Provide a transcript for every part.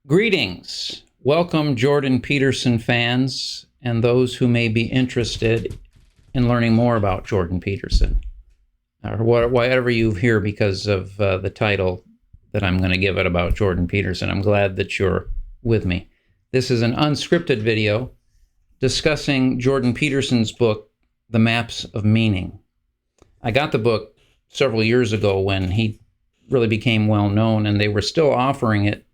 Greetings. Welcome, Jordan Peterson fans and those who may be interested in learning more about Jordan Peterson, or whatever you hear because of the title that I'm going to give it about Jordan Peterson. I'm glad that you're with me. This is an unscripted video discussing Jordan Peterson's book, The Maps of Meaning. I got the book several years ago when he really became well known, and they were still offering it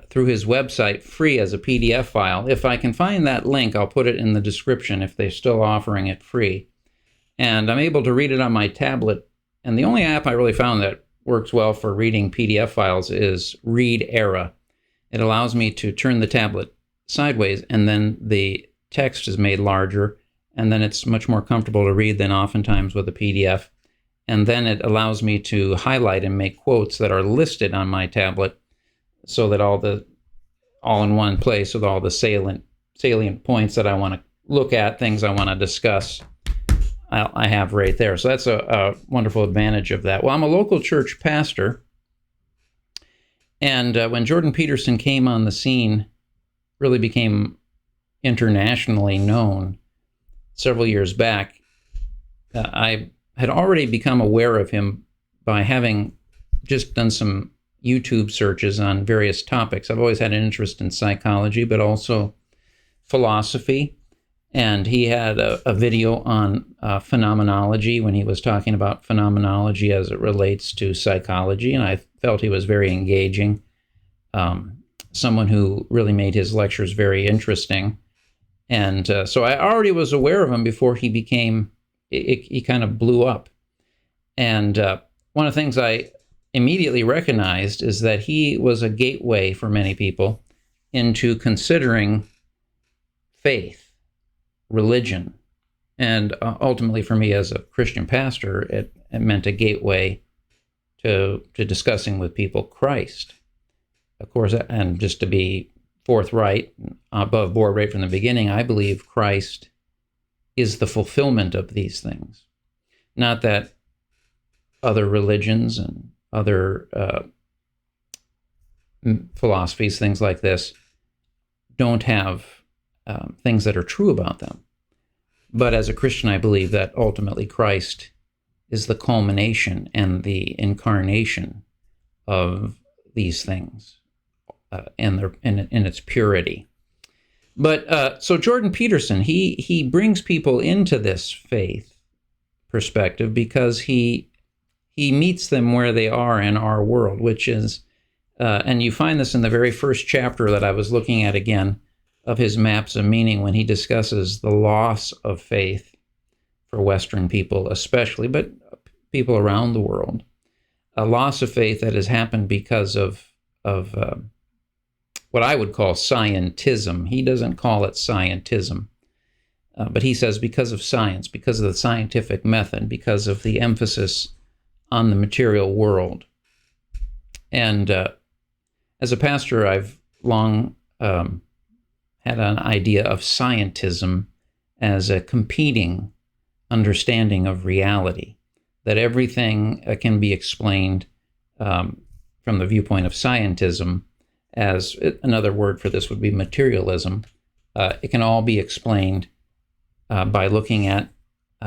through his website free as a PDF file. If I can find that link, I'll put it in the description if they're still offering it free. And I'm able to read it on my tablet. And the only app I really found that works well for reading PDF files is Read Era. It allows me to turn the tablet sideways, and then the text is made larger, and then it's much more comfortable to read than oftentimes with a PDF. And then it allows me to highlight and make quotes that are listed on my tablet, so that all in one place with all the salient points that I want to look at, things I want to discuss, I have right there. So that's a wonderful advantage of that. Well, I'm a local church pastor, and when Jordan Peterson came on the scene, really became internationally known several years back, I had already become aware of him by having just done some YouTube searches on various topics. I've always had an interest in psychology, but also philosophy. And he had a video on phenomenology when he was talking about phenomenology as it relates to psychology. And I felt he was very engaging, someone who really made his lectures very interesting. And so I already was aware of him before he kind of blew up. And one of the things I immediately recognized is that he was a gateway for many people into considering faith, religion, and ultimately for me as a Christian pastor, it meant a gateway to discussing with people Christ. Of course, and just to be forthright, above board right from the beginning, I believe Christ is the fulfillment of these things. Not that other religions and other philosophies, things like this, don't have things that are true about them. But as a Christian, I believe that ultimately Christ is the culmination and the incarnation of these things in its purity. But so Jordan Peterson, he brings people into this faith perspective because he meets them where they are in our world, which is, and you find this in the very first chapter that I was looking at again of his Maps of Meaning, when he discusses the loss of faith for Western people especially, but people around the world. A loss of faith that has happened because of what I would call scientism. He doesn't call it scientism, but he says because of science, because of the scientific method, because of the emphasis on the material world. And as a pastor, I've long had an idea of scientism as a competing understanding of reality, that everything can be explained from the viewpoint of scientism, as another word for this would be materialism. It can all be explained by looking at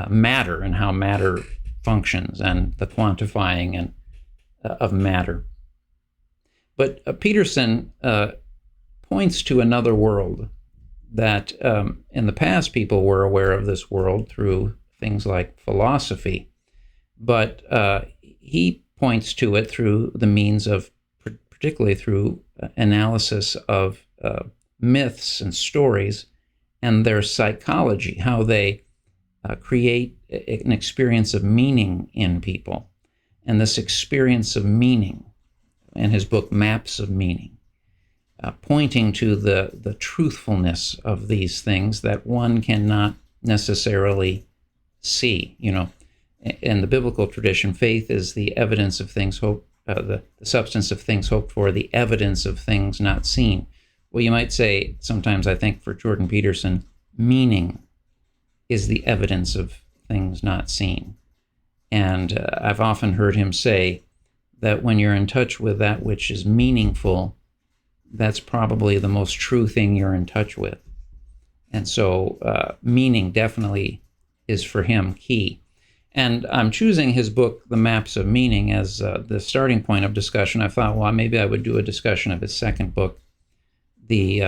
matter and how matter functions and the quantifying and of matter. But Peterson points to another world that in the past people were aware of this world through things like philosophy, but he points to it through the means of, particularly through analysis of myths and stories and their psychology, how they create an experience of meaning in people. And this experience of meaning, in his book, Maps of Meaning, pointing to the truthfulness of these things that one cannot necessarily see. You know, in the biblical tradition, faith is the evidence of things hoped, the substance of things hoped for, the evidence of things not seen. Well, you might say, sometimes I think for Jordan Peterson, meaning is the evidence of things not seen. And I've often heard him say that when you're in touch with that which is meaningful, that's probably the most true thing you're in touch with. And so meaning definitely is for him key. And I'm choosing his book, The Maps of Meaning, as the starting point of discussion. I thought, well, maybe I would do a discussion of his second book, the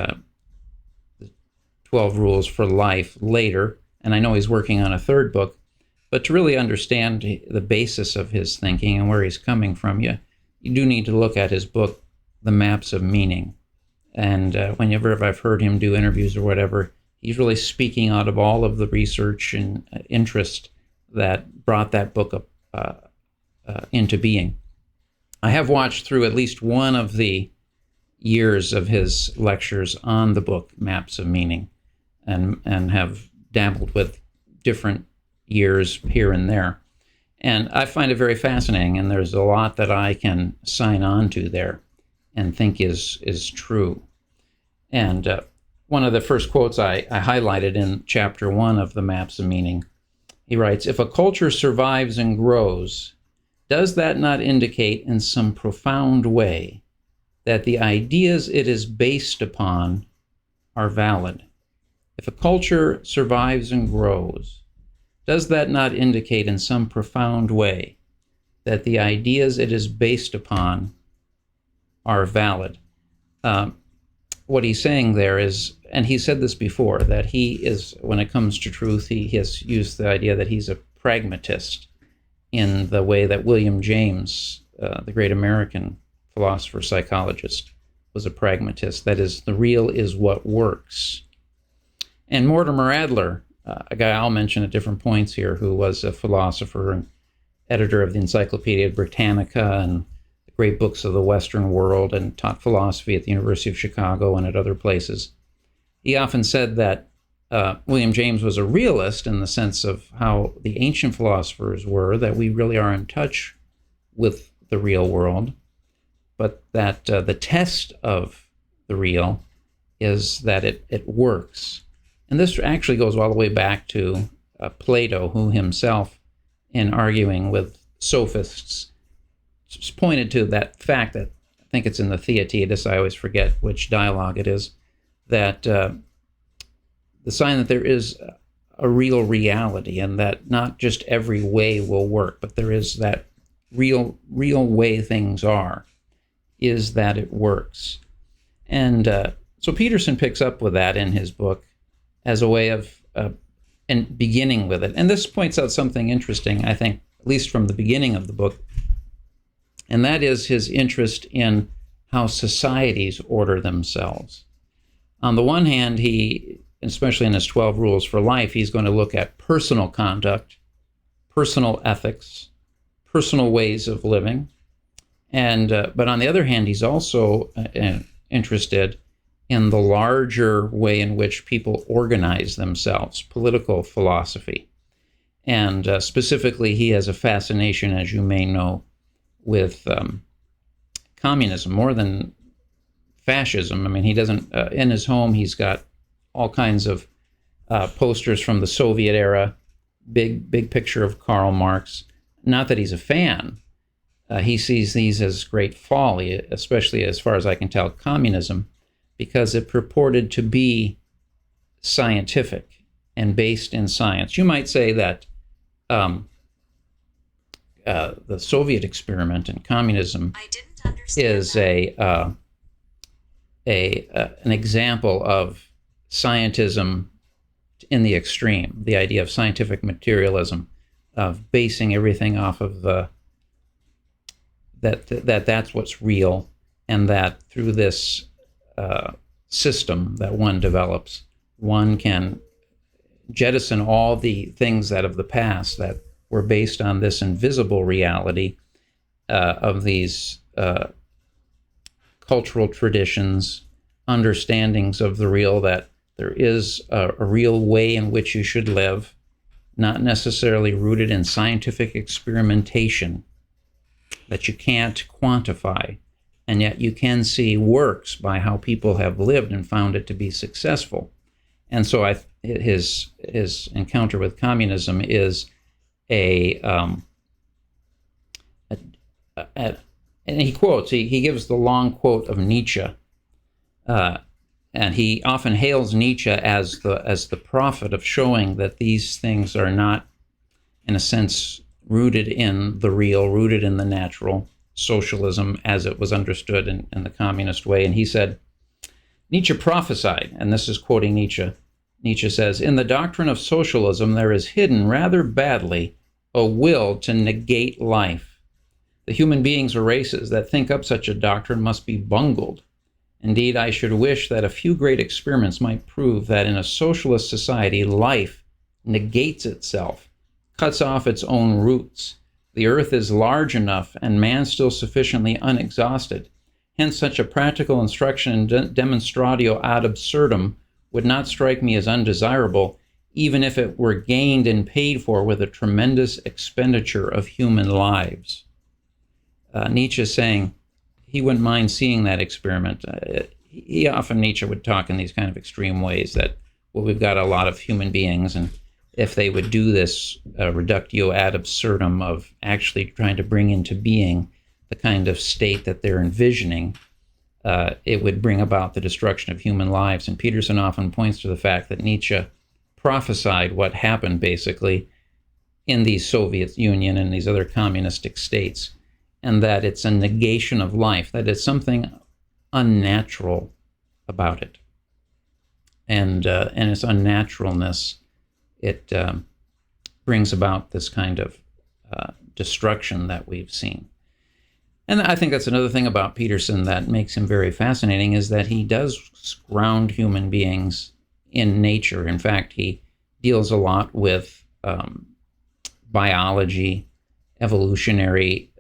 12 Rules for Life, later. And I know he's working on a third book. But to really understand the basis of his thinking and where he's coming from, you do need to look at his book, The Maps of Meaning. And whenever I've heard him do interviews or whatever, he's really speaking out of all of the research and interest that brought that book up into being. I have watched through at least one of the years of his lectures on the book Maps of Meaning, and have dabbled with different years here and there. And I find it very fascinating, and there's a lot that I can sign on to there and think is true. And one of the first quotes I highlighted in chapter 1 of the Maps of Meaning, he writes, "If a culture survives and grows, does that not indicate in some profound way that the ideas it is based upon are valid? If a culture survives and grows, does that not indicate in some profound way that the ideas it is based upon are valid?" What he's saying there is, and he said this before, that he is, when it comes to truth, he has used the idea that he's a pragmatist in the way that William James, the great American philosopher, psychologist, was a pragmatist. That is, the real is what works. And Mortimer Adler, a guy I'll mention at different points here, who was a philosopher and editor of the Encyclopedia Britannica and the great books of the Western world, and taught philosophy at the University of Chicago and at other places. He often said that William James was a realist in the sense of how the ancient philosophers were, that we really are in touch with the real world, but that the test of the real is that it works. And this actually goes all the way back to Plato, who himself, in arguing with sophists, pointed to that fact that, I think it's in the Theaetetus, I always forget which dialogue it is, that the sign that there is a real reality, and that not just every way will work, but there is that real way things are, is that it works. And so Peterson picks up with that in his book as a way of and beginning with it. And this points out something interesting, I think, at least from the beginning of the book, and that is his interest in how societies order themselves. On the one hand, he, especially in his 12 Rules for Life, he's going to look at personal conduct, personal ethics, personal ways of living. And but on the other hand, he's also interested in the larger way in which people organize themselves, political philosophy. And specifically, he has a fascination, as you may know, with communism more than fascism. I mean, he doesn't, in his home, he's got all kinds of posters from the Soviet era, big picture of Karl Marx. Not that he's a fan. He sees these as great folly, especially as far as I can tell, communism, because it purported to be scientific and based in science. You might say that the Soviet experiment in communism is an example of scientism in the extreme, the idea of scientific materialism, of basing everything off of that's what's real, and that through this system that one develops, one can jettison all the things that of the past that were based on this invisible reality of these cultural traditions, understandings of the real, that there is a real way in which you should live, not necessarily rooted in scientific experimentation that you can't quantify, and yet you can see works by how people have lived and found it to be successful. And so his encounter with communism is and he quotes, he gives the long quote of Nietzsche, Uh, and he often hails Nietzsche as the prophet of showing that these things are not, in a sense, rooted in the real, rooted in the natural, socialism as it was understood in the communist way. And he said, Nietzsche prophesied, and this is quoting Nietzsche. Nietzsche says, in the doctrine of socialism, there is hidden rather badly a will to negate life. The human beings or races that think up such a doctrine must be bungled. Indeed, I should wish that a few great experiments might prove that in a socialist society, life negates itself, cuts off its own roots. The earth is large enough and man still sufficiently unexhausted. Hence, such a practical instruction in demonstratio ad absurdum would not strike me as undesirable, even if it were gained and paid for with a tremendous expenditure of human lives. Nietzsche is saying he wouldn't mind seeing that experiment. Nietzsche would talk in these kind of extreme ways that, well, we've got a lot of human beings, and if they would do this reductio ad absurdum of actually trying to bring into being the kind of state that they're envisioning, it would bring about the destruction of human lives. And Peterson often points to the fact that Nietzsche prophesied what happened basically in the Soviet Union and these other communistic states, and that it's a negation of life, that it's something unnatural about it. And its unnaturalness, it brings about this kind of destruction that we've seen. And I think that's another thing about Peterson that makes him very fascinating, is that he does ground human beings in nature. In fact, he deals a lot with biology, evolutionary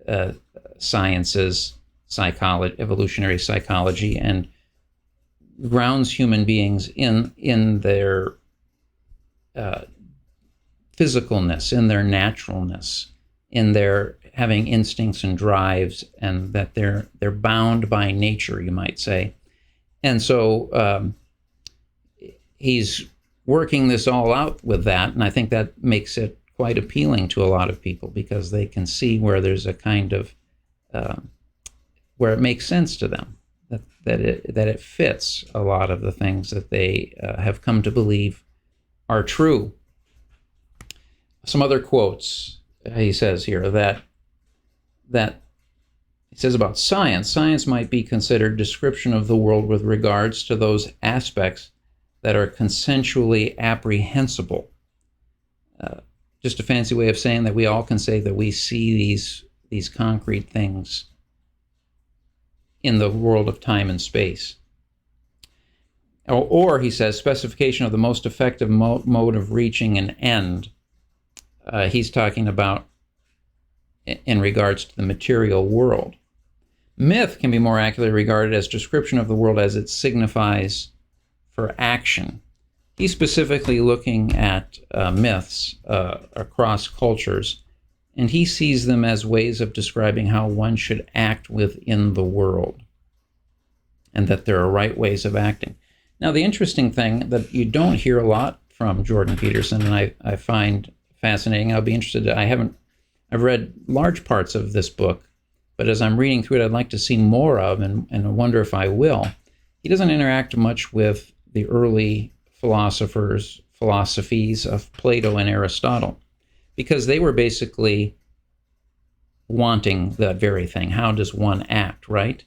sciences, evolutionary psychology, and grounds human beings in their physicalness, in their naturalness, in their having instincts and drives, and that they're bound by nature, you might say. And so he's working this all out with that, and I think that makes it quite appealing to a lot of people, because they can see where there's a kind of where it makes sense to them, that it fits a lot of the things that they have come to believe are true. Some other quotes he says here that he says about science. Science might be considered description of the world with regards to those aspects that are consensually apprehensible. Just a fancy way of saying that we all can say that we see these concrete things in the world of time and space. Or he says, specification of the most effective mode of reaching an end. He's talking about in regards to the material world. Myth can be more accurately regarded as description of the world as it signifies for action. He's specifically looking at myths across cultures, and he sees them as ways of describing how one should act within the world, and that there are right ways of acting. Now, the interesting thing that you don't hear a lot from Jordan Peterson, and I find fascinating, I'll be interested, I've read large parts of this book, but as I'm reading through it, I'd like to see more of, and I wonder if I will. He doesn't interact much with the early philosophies of Plato and Aristotle, because they were basically wanting that very thing. How does one act, right?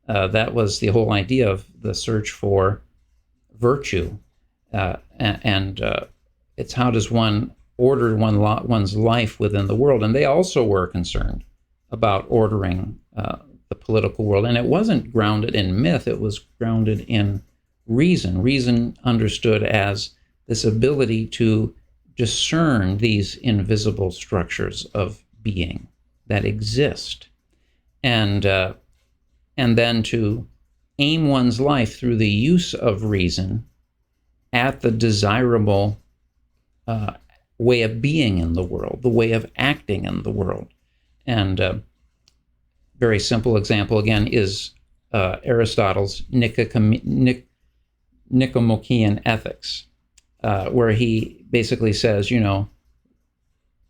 That was the whole idea of the search for virtue. And it's how does one order one's life within the world. And they also were concerned about ordering the political world. And it wasn't grounded in myth, it was grounded in reason. Reason understood as this ability to discern these invisible structures of being that exist, and then to aim one's life through the use of reason at the desirable way of being in the world, the way of acting in the world. And very simple example, again, is Aristotle's Nicomachean Ethics, where he basically says,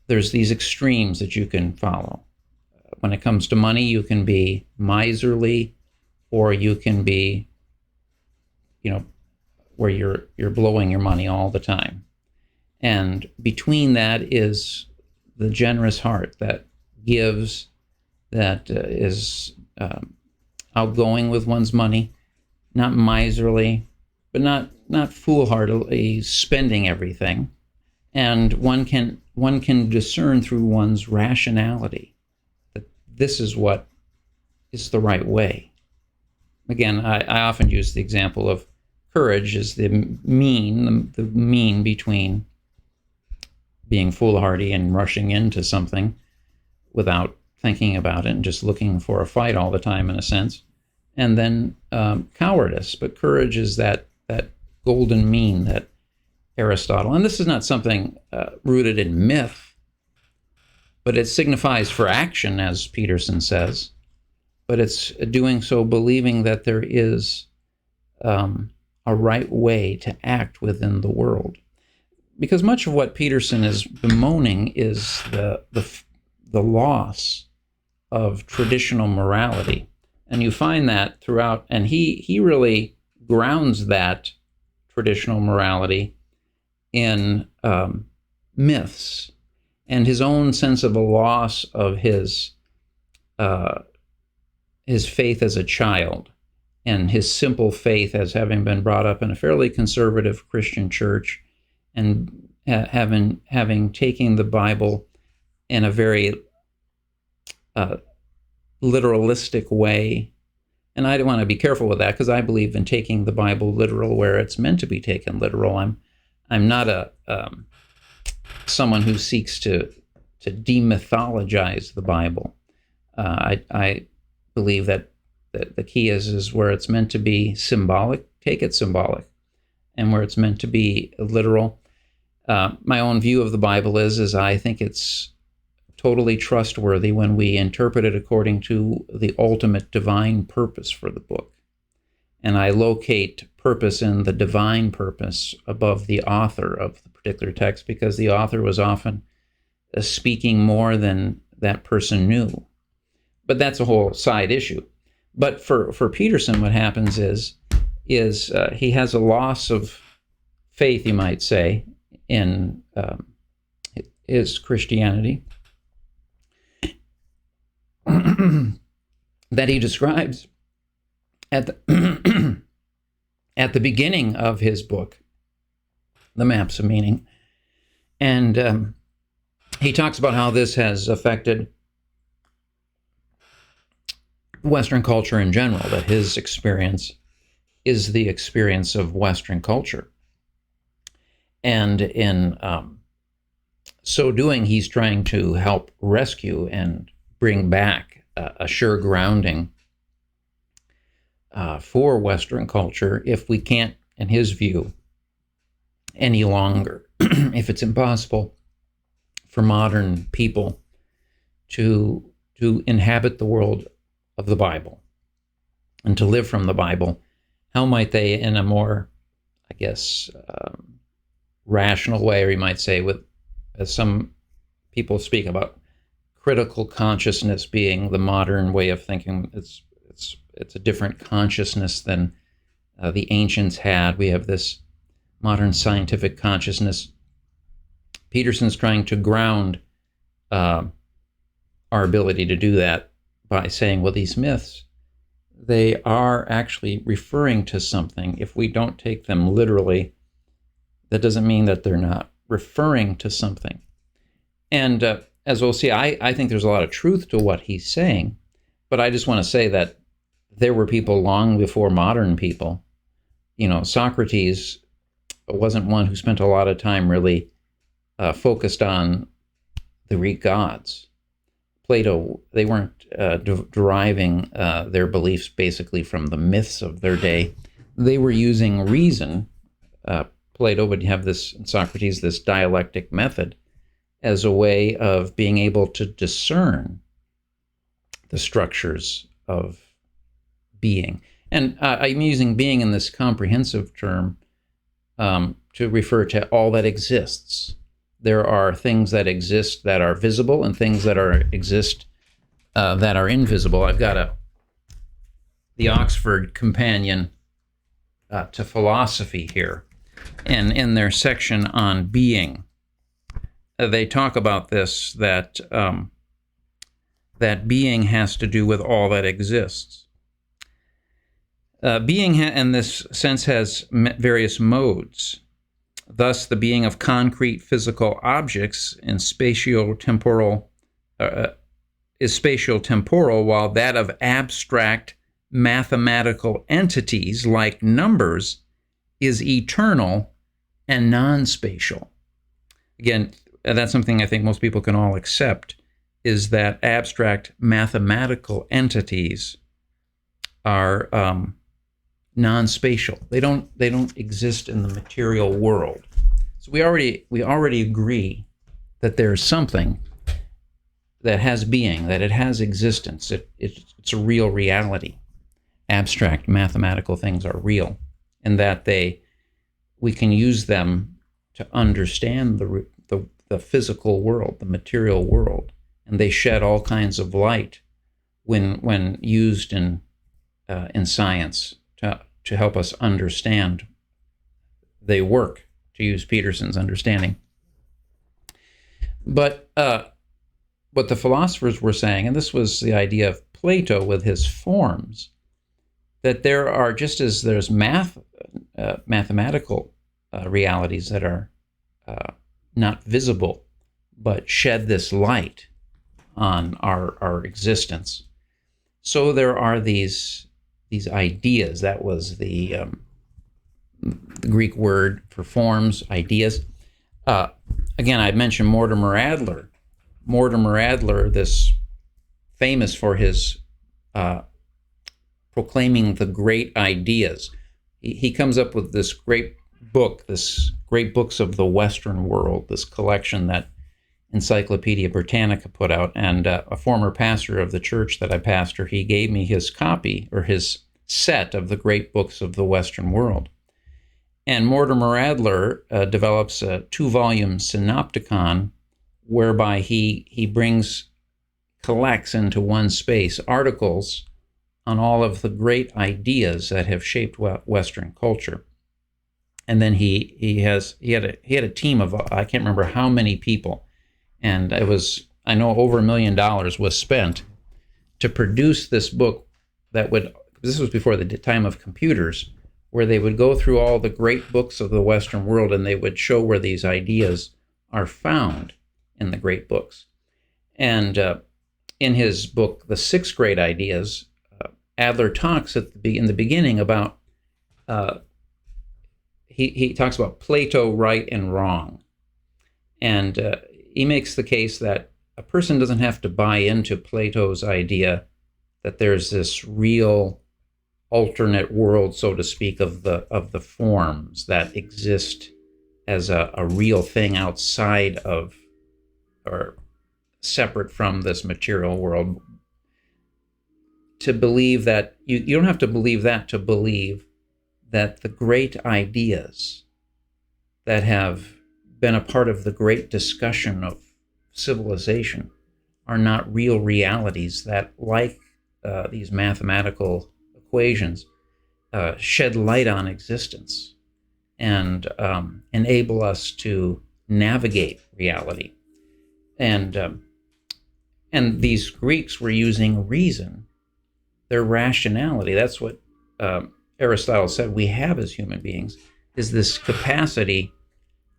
there's these extremes that you can follow. When it comes to money, you can be miserly, or you can be where you're blowing your money all the time. And between that is the generous heart that gives, that is outgoing with one's money, not miserly, but not foolhardily spending everything. And one can discern through one's rationality that this is what is the right way. Again, I often use the example of courage as the mean between being foolhardy and rushing into something without thinking about it and just looking for a fight all the time, in a sense, and then cowardice. But courage is that golden mean that Aristotle, and this is not something rooted in myth, but it signifies for action, as Peterson says, but it's doing so believing that there is a right way to act within the world. Because much of what Peterson is bemoaning is the loss of traditional morality. And you find that throughout, and he really grounds that traditional morality in myths and his own sense of a loss of his faith as a child, and his simple faith as having been brought up in a fairly conservative Christian church, and having taken the Bible in a very literalistic way. And I want to be careful with that, because I believe in taking the Bible literal where it's meant to be taken literal. I'm not someone who seeks to demythologize the Bible. I believe that the key is where it's meant to be symbolic, take it symbolic, and where it's meant to be literal. My own view of the Bible is I think it's totally trustworthy when we interpret it according to the ultimate divine purpose for the book. And I locate purpose in the divine purpose above the author of the particular text, because the author was often speaking more than that person knew. But that's a whole side issue. But for Peterson, what happens is he has a loss of faith, you might say, in his Christianity that he describes at the at the beginning of his book, The Maps of Meaning. And he talks about how this has affected Western culture in general, that his experience is the experience of Western culture. And in so doing, he's trying to help rescue and bring back a sure grounding for Western culture, if we can't, in his view, any longer, if it's impossible for modern people to inhabit the world of the Bible and to live from the Bible, how might they, in a more, I guess, rational way, or you might say, with, as some people speak about, critical consciousness being the modern way of thinking. It's a different consciousness than the ancients had. We have this modern scientific consciousness. Peterson's trying to ground our ability to do that by saying, well, these myths, they are actually referring to something. If we don't take them literally, that doesn't mean that they're not referring to something. And as we'll see, I think there's a lot of truth to what he's saying, but I just want to say that there were people long before modern people. You know, Socrates wasn't one who spent a lot of time really focused on the Greek gods. Plato, they weren't deriving their beliefs basically from the myths of their day. They were using reason. Plato would have this, Socrates, this dialectic method as a way of being able to discern the structures of being. And I'm using being in this comprehensive term to refer to all that exists. There are things that exist that are visible and things that exist that are invisible. I've got the Oxford Companion to philosophy here. And in their section on being, they talk about this, that that being has to do with all that exists. Being, in this sense, has various modes. Thus, the being of concrete physical objects in spatio-temporal is spatio-temporal, while that of abstract mathematical entities like numbers is eternal and non-spatial. Again, that's something I think most people can all accept, is that abstract mathematical entities are non-spatial. They don't exist in the material world. So we already agree that there's something that has being, that it has existence. It's a real reality. Abstract mathematical things are real, and that we can use them to understand the physical world, the material world, and they shed all kinds of light when used in science to help us understand. They work, to use Peterson's understanding. But what the philosophers were saying, and this was the idea of Plato with his forms, that there are, just as there's mathematical realities that are not visible, but shed this light on our existence, so there are these ideas. That was the Greek word for forms, ideas. Again, I mentioned Mortimer Adler. Mortimer Adler, this famous for his proclaiming the great ideas. He comes up with this great book, this Great Books of the Western World, this collection that Encyclopedia Britannica put out. And a former pastor of the church that I pastor, he gave me his copy, or his set of the Great Books of the Western World. And Mortimer Adler develops a 2-volume synopticon, whereby he collects into one space articles on all of the great ideas that have shaped Western culture. And then he had a team of, I can't remember how many people, and I know over $1 million was spent to produce this book this was before the time of computers, where they would go through all the great books of the Western world, and they would show where these ideas are found in the great books. And in his book, The 6 Great Ideas, Adler talks in the beginning about, he talks about Plato, right and wrong. And he makes the case that a person doesn't have to buy into Plato's idea that there's this real alternate world, so to speak, of the forms that exist as a real thing outside of, or separate from, this material world. To believe that, you don't have to believe that to believe that the great ideas that have been a part of the great discussion of civilization are not real realities that, like these mathematical equations, shed light on existence and enable us to navigate reality. And these Greeks were using reason, their rationality. That's what Aristotle said we have as human beings, is this capacity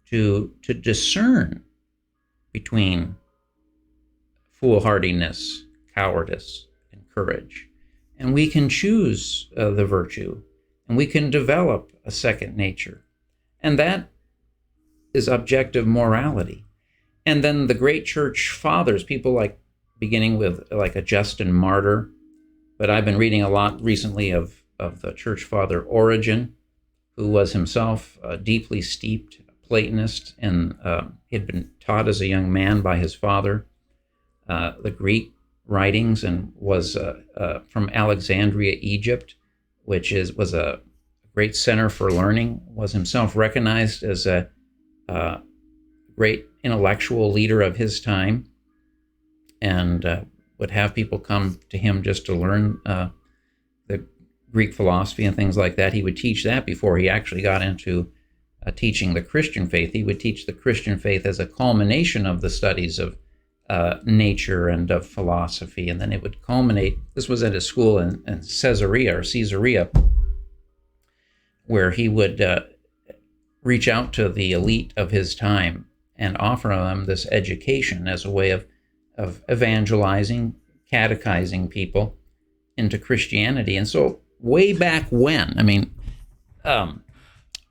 to discern between foolhardiness, cowardice, and courage. And we can choose the virtue, and we can develop a second nature. And that is objective morality. And then the great church fathers, people like, beginning with like a Justin Martyr, but I've been reading a lot recently of the church father Origen, who was himself deeply steeped Platonist, and he had been taught as a young man by his father the Greek writings, and was from Alexandria, Egypt, which was a great center for learning, was himself recognized as a great intellectual leader of his time, and would have people come to him just to learn the Greek philosophy and things like that. He would teach that before he actually got into teaching the Christian faith. He would teach the Christian faith as a culmination of the studies of nature and of philosophy, and then it would culminate. This was at a school in Caesarea, where he would reach out to the elite of his time and offer them this education as a way of evangelizing, catechizing people into Christianity. And so way back when,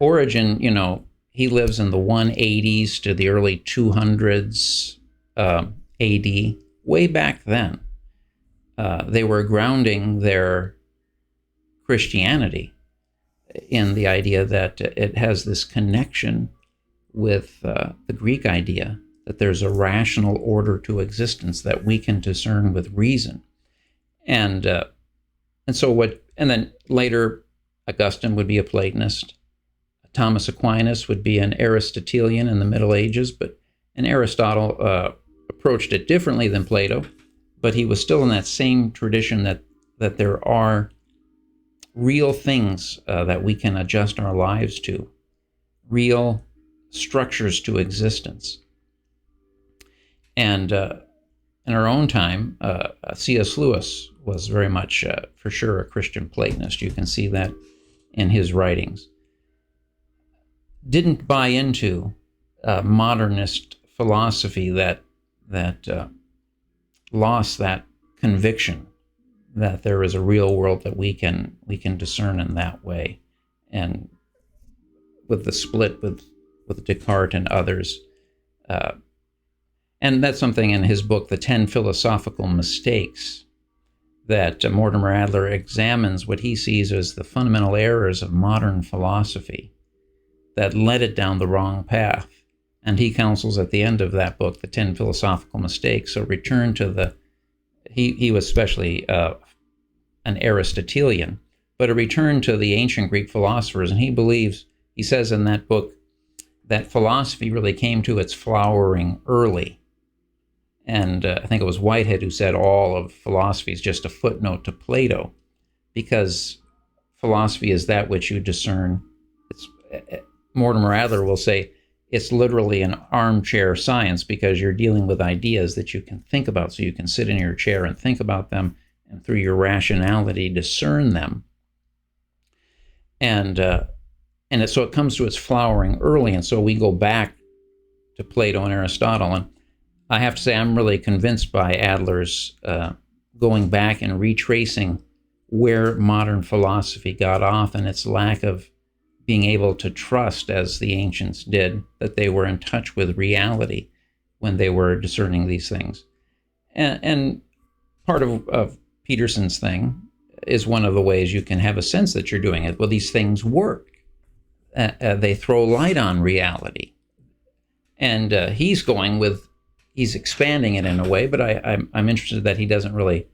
Origen, he lives in the 180s to the early 200s AD. Way back then, they were grounding their Christianity in the idea that it has this connection with the Greek idea that there's a rational order to existence that we can discern with reason. And then later, Augustine would be a Platonist. Thomas Aquinas would be an Aristotelian in the Middle Ages, and Aristotle approached it differently than Plato, but he was still in that same tradition that there are real things that we can adjust our lives to, real structures to existence. And in our own time, C.S. Lewis was very much, for sure, a Christian Platonist. You can see that in his writings. Didn't buy into modernist philosophy that lost that conviction that there is a real world that we can discern in that way, and with the split with Descartes and others, and that's something in his book, The 10 Philosophical Mistakes, that Mortimer Adler examines what he sees as the fundamental errors of modern philosophy that led it down the wrong path. And he counsels at the end of that book, The 10 Philosophical Mistakes, so return to he was especially an Aristotelian, but a return to the ancient Greek philosophers. And he says in that book that philosophy really came to its flowering early. And I think it was Whitehead who said all of philosophy is just a footnote to Plato, because philosophy is that which you discern. Mortimer Adler will say it's literally an armchair science, because you're dealing with ideas that you can think about. So you can sit in your chair and think about them, and through your rationality discern them. So it comes to its flowering early. And so we go back to Plato and Aristotle. And I have to say, I'm really convinced by Adler's going back and retracing where modern philosophy got off, and its lack of being able to trust, as the ancients did, that they were in touch with reality when they were discerning these things. And part of Peterson's thing is one of the ways you can have a sense that you're doing it. Well, these things work. They throw light on reality. And he's expanding it in a way, but I'm interested that he doesn't really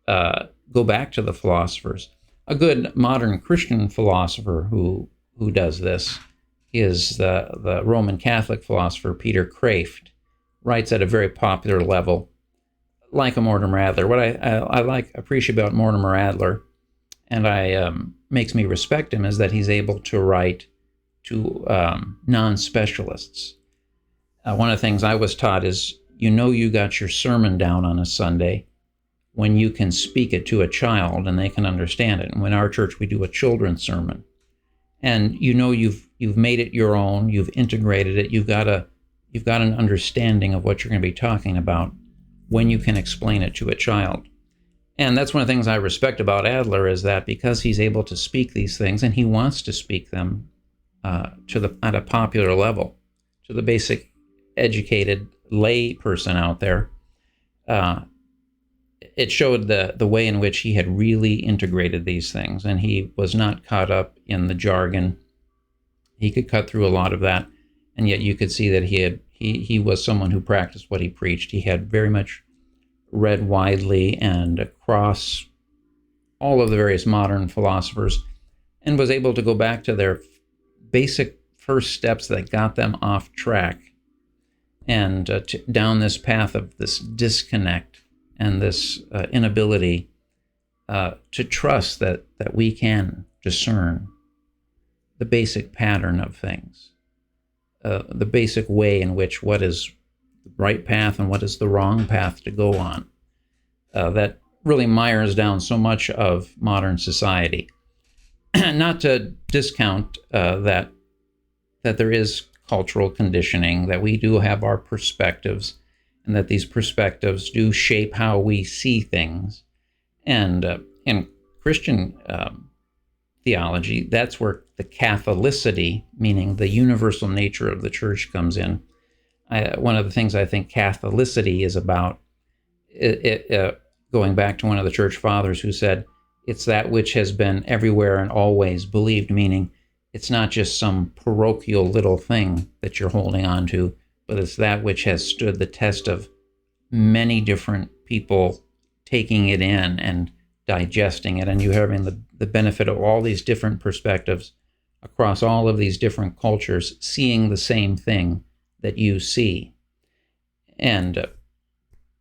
go back to the philosophers. A good modern Christian philosopher who does this is the Roman Catholic philosopher Peter Kraft. Writes at a very popular level, like a Mortimer Adler. What I appreciate about Mortimer Adler, and makes me respect him, is that he's able to write to non-specialists. One of the things I was taught is, you got your sermon down on a Sunday when you can speak it to a child and they can understand it. And in our church, we do a children's sermon. And you've made it your own, you've integrated it, you've got an understanding of what you're going to be talking about when you can explain it to a child. And that's one of the things I respect about Adler, is that because he's able to speak these things, and he wants to speak them at a popular level, to the basic educated lay person out there, it showed the way in which he had really integrated these things, and he was not caught up in the jargon. He could cut through a lot of that, and yet you could see that he was someone who practiced what he preached. He had very much read widely and across all of the various modern philosophers, and was able to go back to their basic first steps that got them off track, and down this path of this disconnect and this inability to trust that we can discern the basic pattern of things, the basic way in which what is the right path and what is the wrong path to go on. That really mires down so much of modern society. Not to discount that there is cultural conditioning, that we do have our perspectives, and that these perspectives do shape how we see things. And in Christian theology, that's where the Catholicity, meaning the universal nature of the church, comes in. One of the things I think Catholicity is about, going back to one of the church fathers who said, it's that which has been everywhere and always believed, meaning it's not just some parochial little thing that you're holding on to, but it's that which has stood the test of many different people taking it in and digesting it, and you having the benefit of all these different perspectives across all of these different cultures, seeing the same thing that you see. And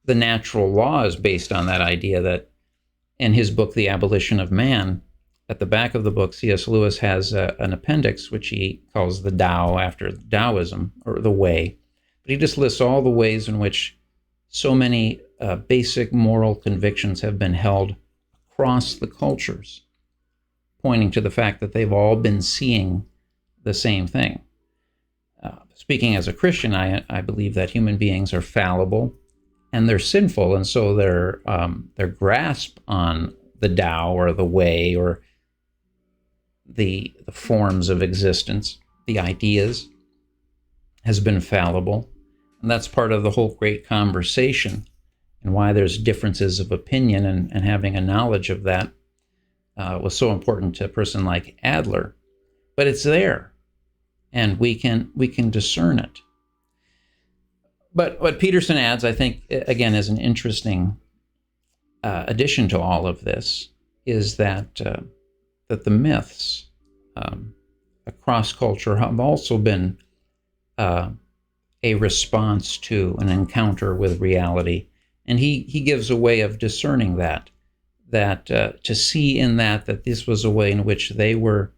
the natural law is based on that idea that in his book, The Abolition of Man, at the back of the book, C.S. Lewis has an appendix which he calls the Tao, after Taoism, or the way. But he just lists all the ways in which so many basic moral convictions have been held across the cultures, pointing to the fact that they've all been seeing the same thing. Speaking as a Christian, I believe that human beings are fallible and they're sinful, and so their grasp on the Tao or the way or the forms of existence, the ideas, has been fallible. And that's part of the whole great conversation, and why there's differences of opinion, and having a knowledge of that was so important to a person like Adler. But it's there, and we can discern it. But what Peterson adds, I think, again, is an interesting addition to all of this, is that the myths across culture have also been a response to an encounter with reality. And he gives a way of discerning that to see in that this was a way in which they were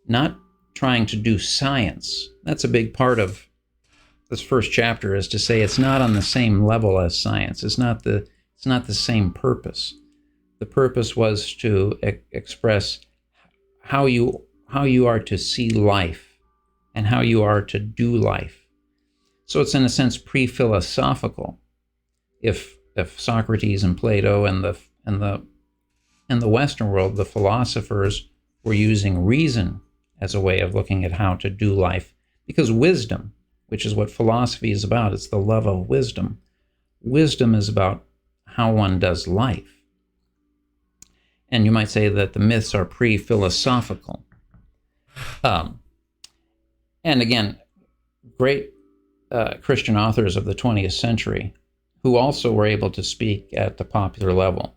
not trying to do science. That's a big part of this first chapter, is to say it's not on the same level as science. It's not the same purpose. The purpose was to express how you are to see life and how you are to do life. So it's in a sense pre-philosophical. If Socrates and Plato and the Western world, the philosophers, were using reason as a way of looking at how to do life, because wisdom, which is what philosophy is about, it's the love of wisdom. Wisdom is about how one does life. And you might say that the myths are pre-philosophical. And again, great Christian authors of the 20th century who also were able to speak at the popular level.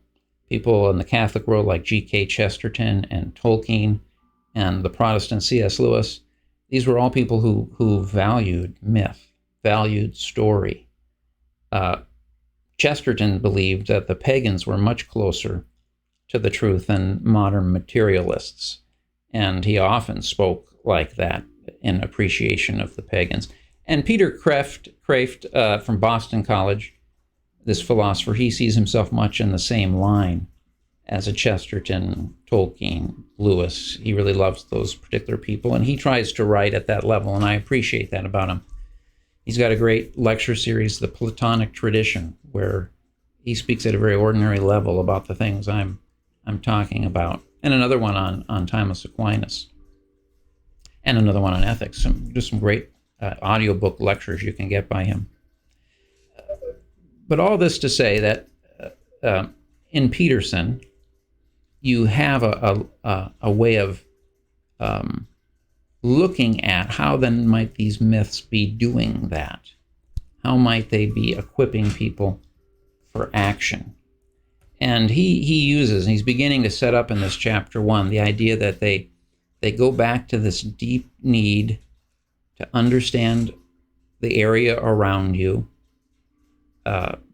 People in the Catholic world like G.K. Chesterton and Tolkien, and the Protestant C.S. Lewis. These were all people who valued myth, valued story. Chesterton believed that the pagans were much closer to the truth than modern materialists, and he often spoke like that in appreciation of the pagans. And Peter Kreeft from Boston College, this philosopher, he sees himself much in the same line as a Chesterton, Tolkien, Lewis. He really loves those particular people, and he tries to write at that level, and I appreciate that about him. He's got a great lecture series, The Platonic Tradition, where he speaks at a very ordinary level about the things I'm talking about, and another one on Thomas Aquinas, and another one on ethics. Just some great audiobook lectures you can get by him. But all this to say that in Peterson, you have a way of looking at how then might these myths be doing that? How might they be equipping people for action? And he uses, and he's beginning to set up in this chapter 1, the idea that they go back to this deep need to understand the area around you,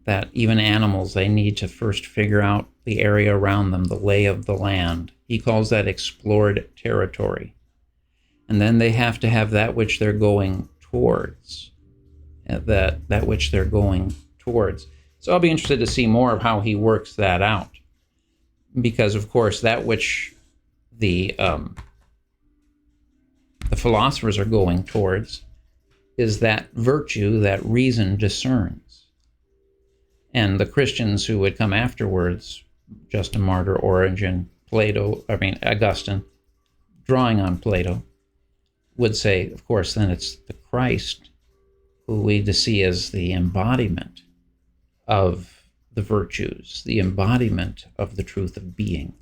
that even animals, they need to first figure out the area around them, the lay of the land. He calls that explored territory. And then they have to have that which they're going towards, that which they're going towards. So I'll be interested to see more of how he works that out, because of course that which the philosophers are going towards is that virtue that reason discerns. And the Christians who would come afterwards, Justin Martyr, Origen, Augustine, drawing on Plato, would say, of course, then it's the Christ who we see as the embodiment of the virtues, the embodiment of the truth of being.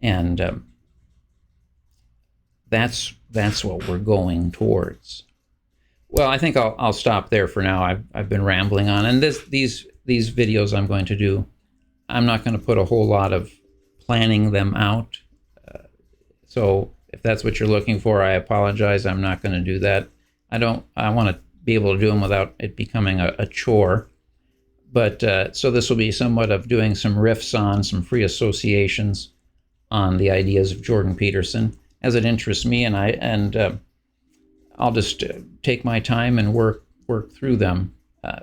And that's what we're going towards. Well, I think I'll stop there for now. I've been rambling on, and these videos I'm going to do, I'm not going to put a whole lot of planning them out. So if that's what you're looking for, I apologize. I'm not going to do that. I want to be able to do them without it becoming a chore. But so this will be somewhat of doing some riffs on some free associations on the ideas of Jordan Peterson as it interests me, and I'll just take my time and work through them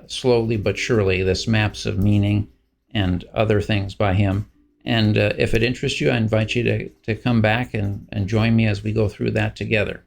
slowly but surely. This maps of meaning and other things by him. And if it interests you, I invite you to come back and join me as we go through that together.